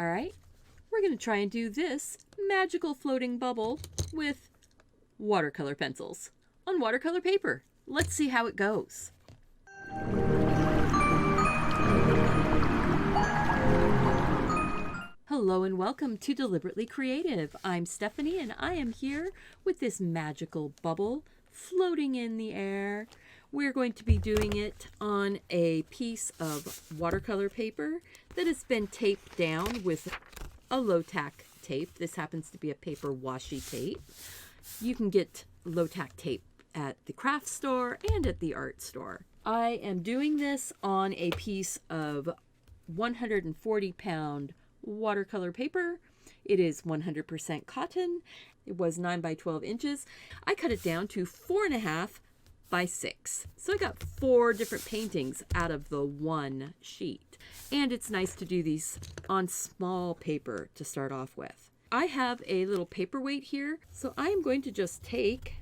All right, we're going to try and do this magical floating bubble with watercolor pencils on watercolor paper. Let's see how it goes. Hello and welcome to Deliberately Creative. I'm Stephanie and I am here with this magical bubble floating in the air. We're going to be doing it on a piece of watercolor paper that has been taped down with a low-tack tape. This happens to be a paper washi tape. You can get low-tack tape at the craft store and at the art store. I am doing this on a piece of 140-pound watercolor paper. It is 100% cotton. It was 9 by 12 inches. I cut it down to 4.5 by 6. So I got 4 different paintings out of the one sheet. And it's nice to do these on small paper to start off with. I have a little paperweight here, so I am going to just take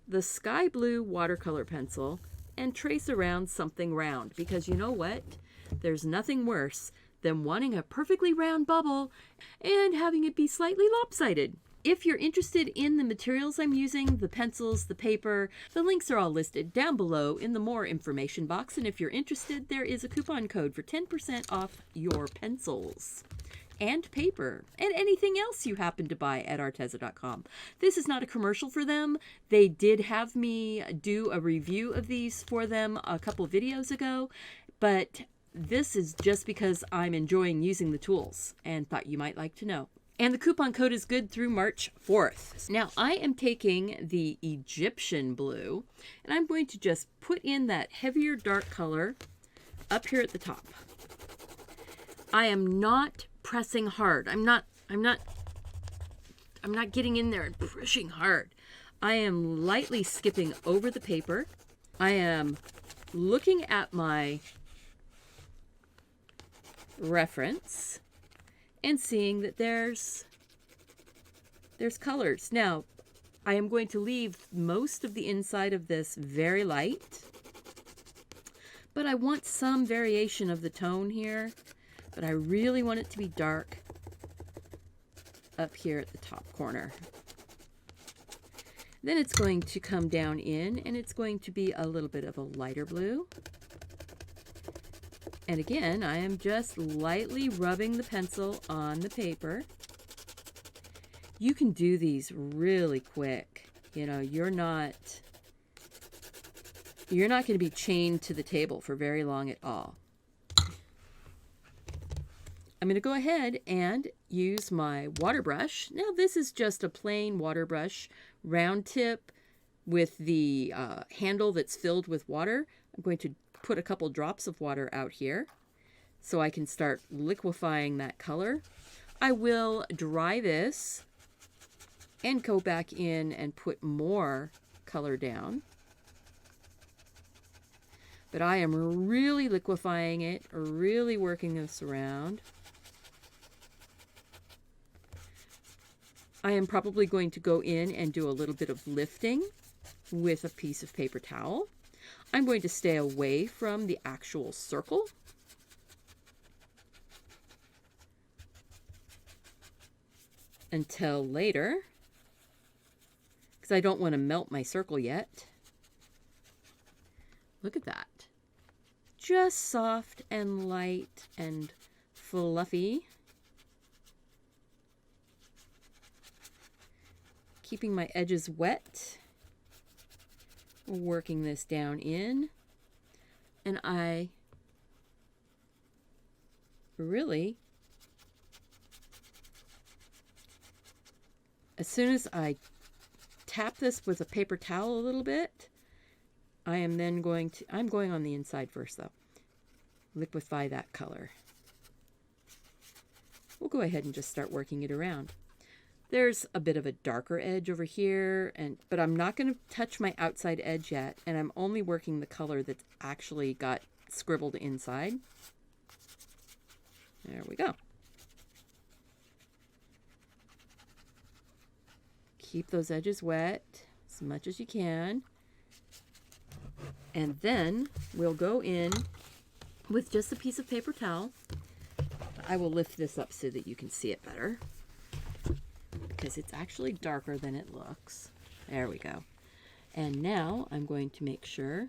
the sky blue watercolor pencil and trace around something round, because you know what? There's nothing worse than wanting a perfectly round bubble and having it be slightly lopsided. If you're interested in the materials I'm using, the pencils, the paper, the links are all listed down below in the more information box. And if you're interested, there is a coupon code for 10% off your pencils and paper and anything else you happen to buy at Arteza.com. This is not a commercial for them. They did have me do a review of these for them a couple videos ago, but this is just because I'm enjoying using the tools and thought you might like to know. And the coupon code is good through March 4th. Now I am taking the Egyptian blue and I'm going to just put in that heavier dark color up here at the top. I am not pressing hard. I'm not getting in there and pushing hard. I am lightly skipping over the paper. I am looking at my reference and seeing that there's colors. Now, I am going to leave most of the inside of this very light, but I want some variation of the tone here, but I really want it to be dark up here at the top corner. Then it's going to come down in, and it's going to be a little bit of a lighter blue. And again, I am just lightly rubbing the pencil on the paper. You can do these really quick. You know, you're not going to be chained to the table for very long at all. I'm going to go ahead and use my water brush. Now this is just a plain water brush, round tip with the handle that's filled with water. I'm going to put a couple drops of water out here so I can start liquefying that color. I will dry this and go back in and put more color down. But I am really liquefying it, really working this around. I am probably going to go in and do a little bit of lifting with a piece of paper towel. I'm going to stay away from the actual circle. Until later, because I don't want to melt my circle yet. Look at that. Just soft and light and fluffy. Keeping my edges wet. Working this down in, and I really, as soon as I tap this with a paper towel a little bit, I am then going to, I'm going on the inside first though, liquefy that color. We'll go ahead and just start working it around. There's a bit of a darker edge over here, but I'm not going to touch my outside edge yet, and I'm only working the color that's actually got scribbled inside. There we go. Keep those edges wet as much as you can. And then we'll go in with just a piece of paper towel I will lift this up so that you can see it better, because it's actually darker than it looks. There we go. And now I'm going to make sure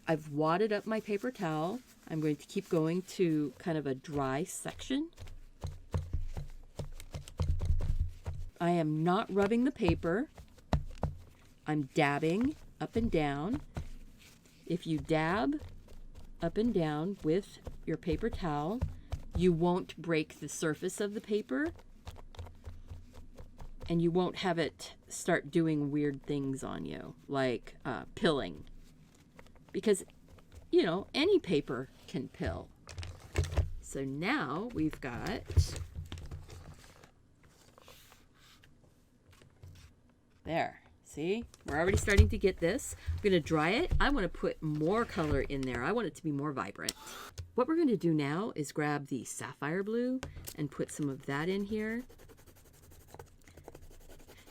I've wadded up my paper towel. I'm going to keep going to kind of a dry section. I am not rubbing the paper. I'm dabbing up and down. If you dab up and down with your paper towel, you won't break the surface of the paper, and you won't have it start doing weird things on you, like pilling. Because, you know, any paper can pill. So now we've got there. See, we're already starting to get this. I'm going to dry it. I want to put more color in there. I want it to be more vibrant. What we're going to do now is grab the Sapphire blue and put some of that in here.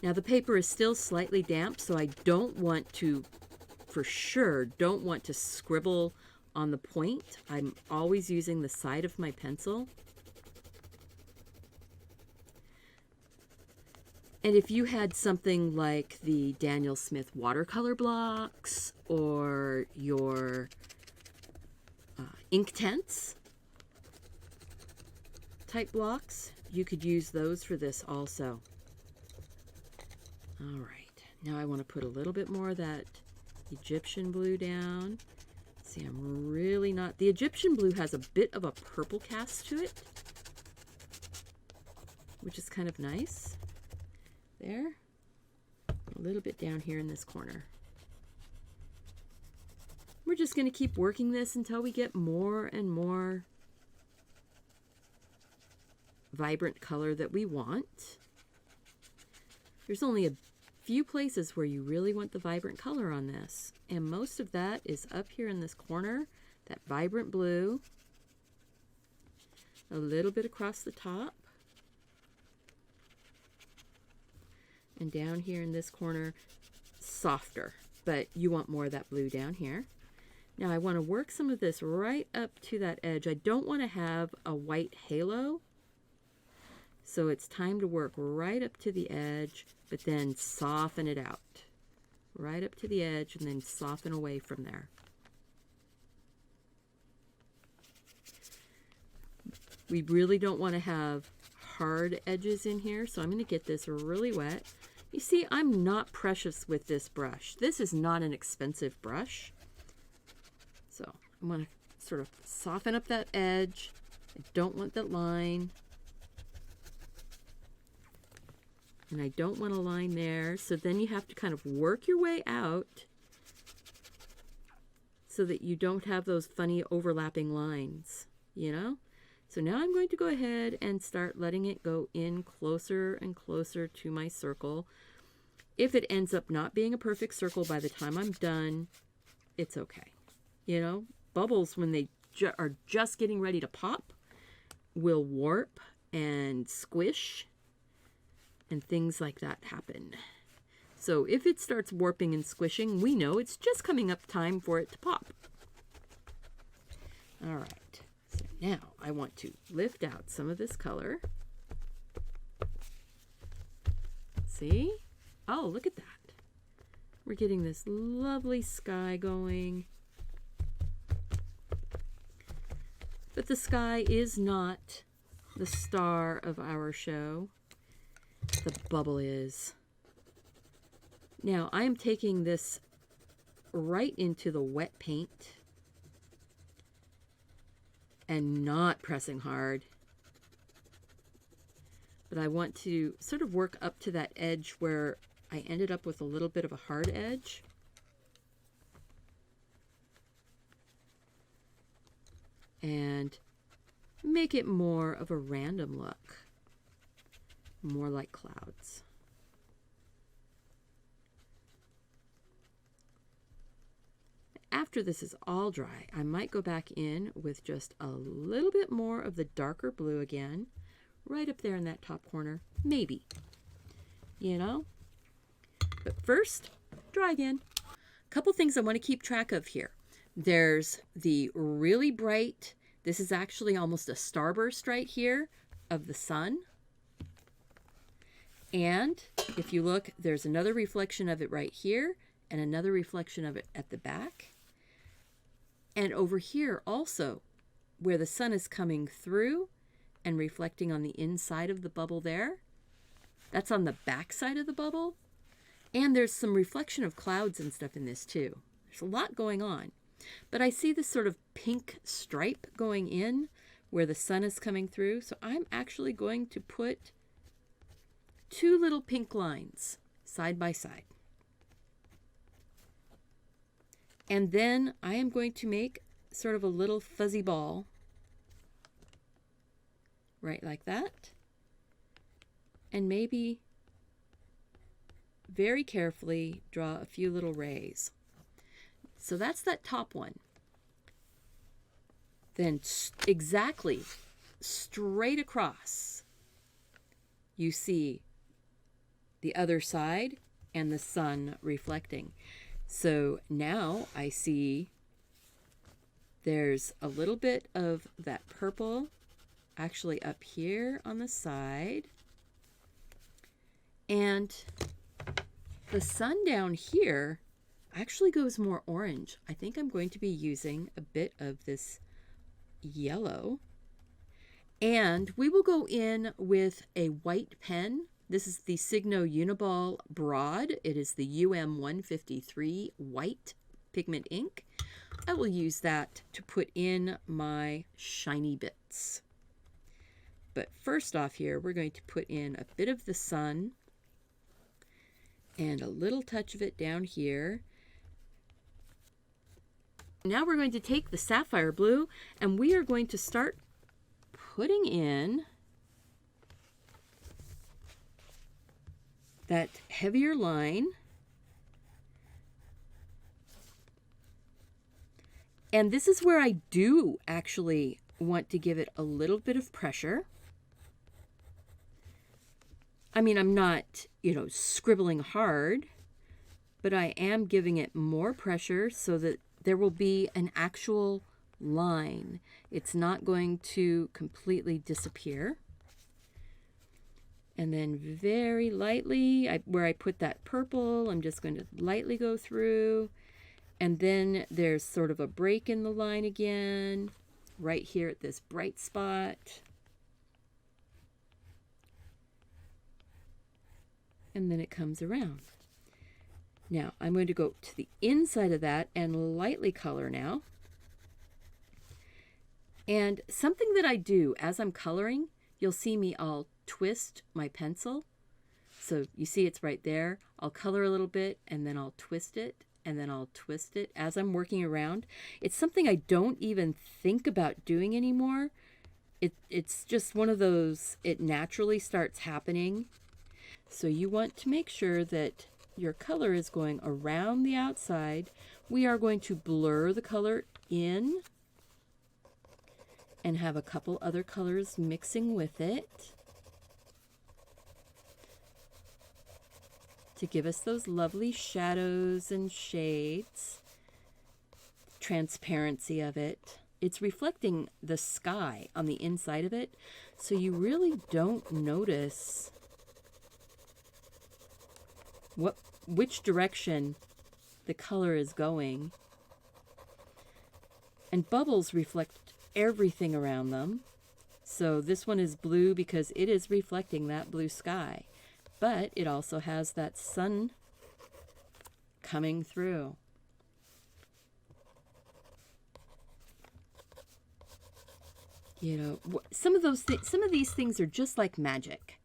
Now the paper is still slightly damp, so I don't want to, for sure, don't want to scribble on the point. I'm always using the side of my pencil. And if you had something like the Daniel Smith watercolor blocks or your Inktense type blocks, you could use those for this also. All right, now I want to put a little bit more of that Egyptian blue down. See, I'm really not... The Egyptian blue has a bit of a purple cast to it, which is kind of nice. There. A little bit down here in this corner. We're just going to keep working this until we get more and more vibrant color that we want. There's only a few places where you really want the vibrant color on this, and most of that is up here in this corner, that vibrant blue, a little bit across the top, and down here in this corner, softer, but you want more of that blue down here. Now I want to work some of this right up to that edge. I don't want to have a white halo, so it's time to work right up to the edge, but then soften it out. Right up to the edge and then soften away from there. We really don't want to have hard edges in here, so I'm going to get this really wet. You see, I'm not precious with this brush. This is not an expensive brush. So I'm going to sort of soften up that edge. I don't want that line. And I don't want a line there. So then you have to kind of work your way out so that you don't have those funny overlapping lines, you know? So now I'm going to go ahead and start letting it go in closer and closer to my circle. If it ends up not being a perfect circle by the time I'm done, it's okay. You know, bubbles, when they are just getting ready to pop, will warp and squish, and things like that happen. So if it starts warping and squishing, we know it's just coming up time for it to pop. All right, so now I want to lift out some of this color. See? Oh, look at that. We're getting this lovely sky going. But the sky is not the star of our show. The bubble is. Now I am taking this right into the wet paint and not pressing hard. But I want to sort of work up to that edge where I ended up with a little bit of a hard edge. And make it more of a random look. More like clouds. After this is all dry, I might go back in with just a little bit more of the darker blue again, right up there in that top corner. Maybe. You know? But first, dry again. A couple things I want to keep track of here. There's the really bright, This is actually almost a starburst right here of the sun. And if you look, there's another reflection of it right here and another reflection of it at the back. And over here also, where the sun is coming through and reflecting on the inside of the bubble there, that's on the back side of the bubble. And there's some reflection of clouds and stuff in this too. There's a lot going on. But I see this sort of pink stripe going in where the sun is coming through. So I'm actually going to put 2 little pink lines side by side. And then I am going to make sort of a little fuzzy ball, right like that. And maybe very carefully draw a few little rays. So that's that top one. Then exactly straight across, you see the other side and the sun reflecting. So now I see there's a little bit of that purple actually up here on the side. And the sun down here actually goes more orange. I think I'm going to be using a bit of this yellow. And we will go in with a white pen. This is the Signo Uniball Broad. It is the UM153 white pigment ink. I will use that to put in my shiny bits. But first off here, we're going to put in a bit of the sun and a little touch of it down here. Now we're going to take the sapphire blue and we are going to start putting in that heavier line. And this is where I do actually want to give it a little bit of pressure. I mean, I'm not, scribbling hard, but I am giving it more pressure so that there will be an actual line. It's not going to completely disappear. And then very lightly, where I put that purple, I'm just going to lightly go through. And then there's sort of a break in the line again, right here at this bright spot. And then it comes around. Now I'm going to go to the inside of that and lightly color now. And something that I do as I'm coloring, you'll see me, I'll twist my pencil. So you see it's right there. I'll color a little bit and then I'll twist it and then I'll twist it as I'm working around. It's something I don't even think about doing anymore. It's just one of those, it naturally starts happening. So you want to make sure that your color is going around the outside. We are going to blur the color in and have a couple other colors mixing with it to give us those lovely shadows and shades, transparency of it. It's reflecting the sky on the inside of it, so you really don't notice which direction the color is going. And bubbles reflect everything around them. So this one is blue because it is reflecting that blue sky, but it also has that sun coming through. Some of these things are just like magic.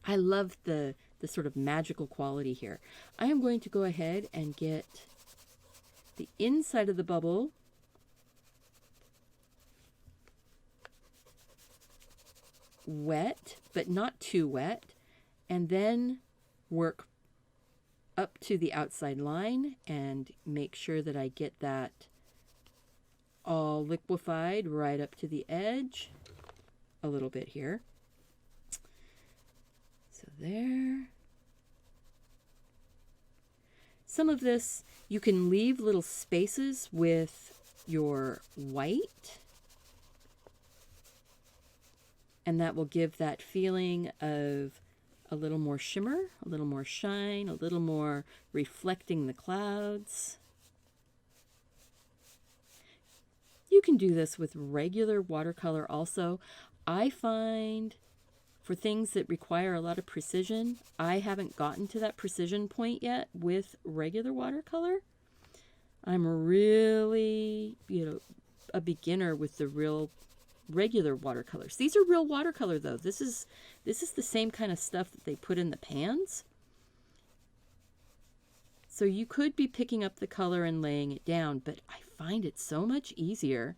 I love the sort of magical quality here. I am going to go ahead and get the inside of the bubble wet, but not too wet, and then work up to the outside line and make sure that I get that all liquefied right up to the edge a little bit here. So there. Some of this you can leave little spaces with your white And that will give that feeling of a little more shimmer, a little more shine, a little more reflecting the clouds. You can do this with regular watercolor also. I find for things that require a lot of precision, I haven't gotten to that precision point yet with regular watercolor. I'm really, a beginner with the regular watercolors. These are real watercolor though. This is the same kind of stuff that they put in the pans. So you could be picking up the color and laying it down, but I find it so much easier,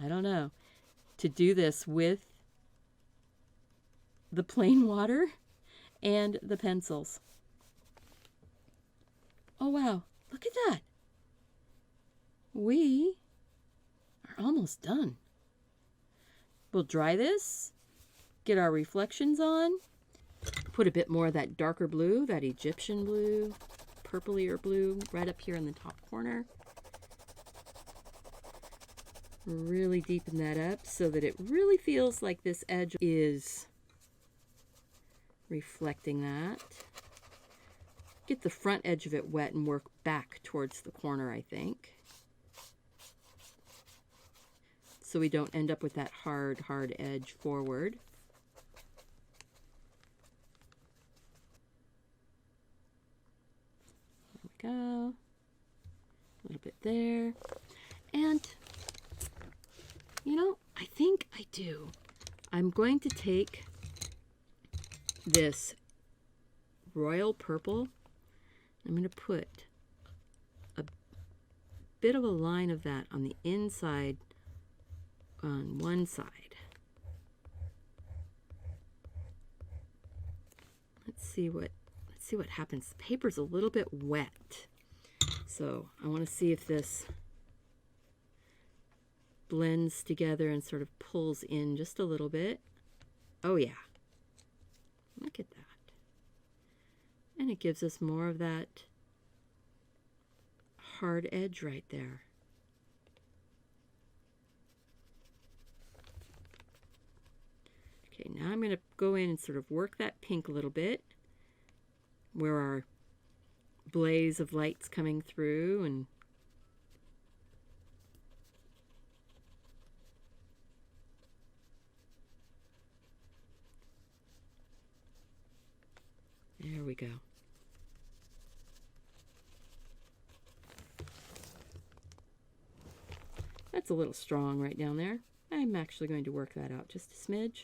I don't know, to do this with the plain water and the pencils. Oh wow, look at that. We are almost done. We'll dry this, get our reflections on, put a bit more of that darker blue, that Egyptian blue, purplier blue, right up here in the top corner. Really deepen that up so that it really feels like this edge is reflecting that. Get the front edge of it wet and work back towards the corner, I think. So we don't end up with that hard edge forward. There we go. A little bit there. And, I think I do. I'm going to take this royal purple. I'm going to put a bit of a line of that on the inside on one side. Let's see what happens. The paper's a little bit wet, so I want to see if this blends together and sort of pulls in just a little bit. Oh yeah, look at that. And it gives us more of that hard edge right there. Okay, now I'm going to go in and sort of work that pink a little bit where our blaze of light's coming through, and there we go. That's a little strong right down there. I'm actually going to work that out just a smidge.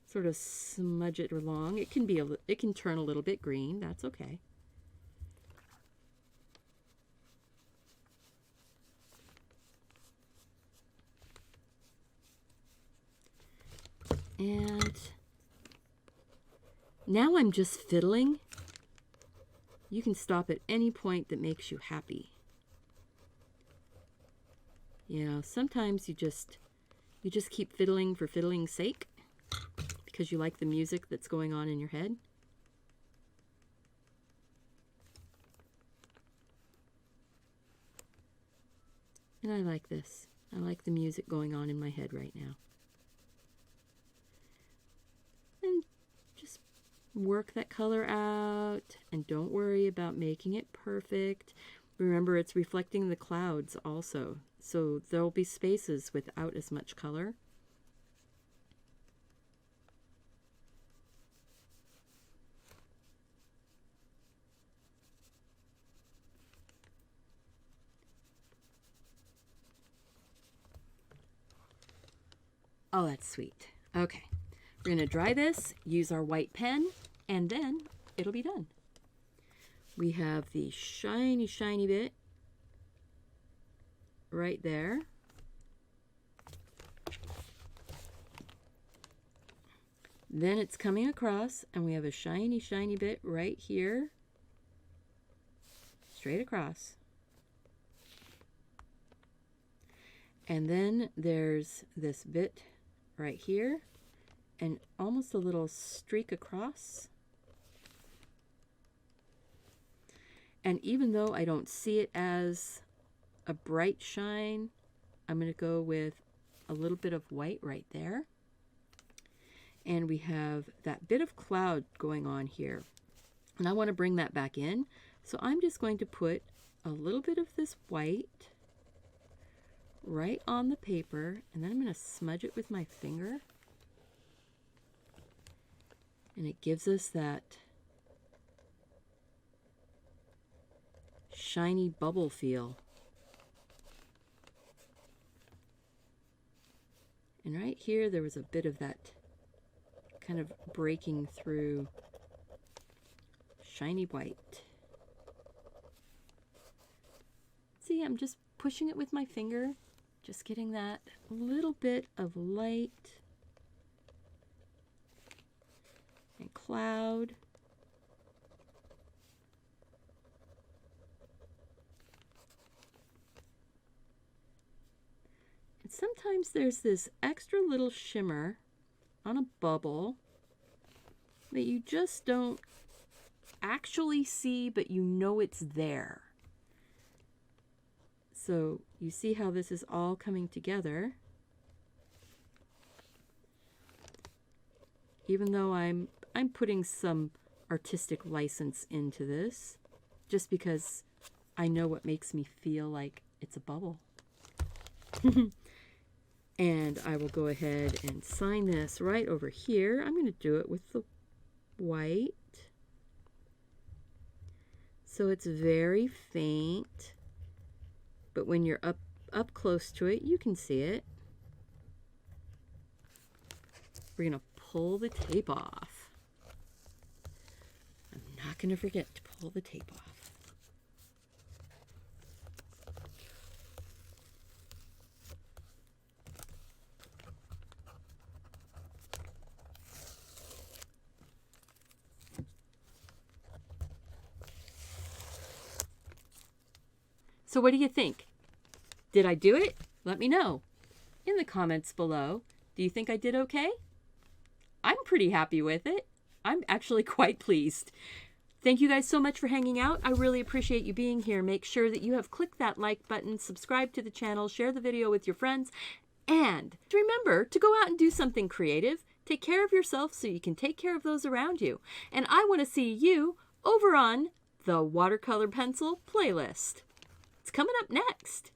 Sort of smudge it along. It can turn a little bit green. That's okay. And now I'm just fiddling. You can stop at any point that makes you happy. Sometimes you just keep fiddling for fiddling's sake because you like the music that's going on in your head. And I like this. I like the music going on in my head right now. And just work that color out, and don't worry about making it perfect. Remember, it's reflecting the clouds also, so there'll be spaces without as much color. Oh, that's sweet. Okay, we're going to dry this, use our white pen, and then it'll be done. We have the shiny, shiny bit right there. Then it's coming across, and we have a shiny, shiny bit right here, straight across. And then there's this bit right here, and almost a little streak across. And even though I don't see it as a bright shine, I'm going to go with a little bit of white right there. And we have that bit of cloud going on here. And I want to bring that back in. So I'm just going to put a little bit of this white right on the paper, and then I'm going to smudge it with my finger. And it gives us that shiny bubble feel. And right here there was a bit of that kind of breaking through shiny white. See, I'm just pushing it with my finger, just getting that little bit of light and cloud. And sometimes there's this extra little shimmer on a bubble that you just don't actually see, but you know it's there. So you see how this is all coming together. Even though I'm putting some artistic license into this, just because I know what makes me feel like it's a bubble. And I will go ahead and sign this right over here. I'm going to do it with the white. So it's very faint, but when you're up close to it, you can see it. We're going to pull the tape off. I'm not going to forget to pull the tape off. So what do you think? Did I do it? Let me know in the comments below. Do you think I did okay? I'm pretty happy with it. I'm actually quite pleased. Thank you guys so much for hanging out. I really appreciate you being here. Make sure that you have clicked that like button, subscribe to the channel, share the video with your friends, and remember to go out and do something creative. Take care of yourself so you can take care of those around you. And I want to see you over on the Watercolor Pencil playlist. It's coming up next.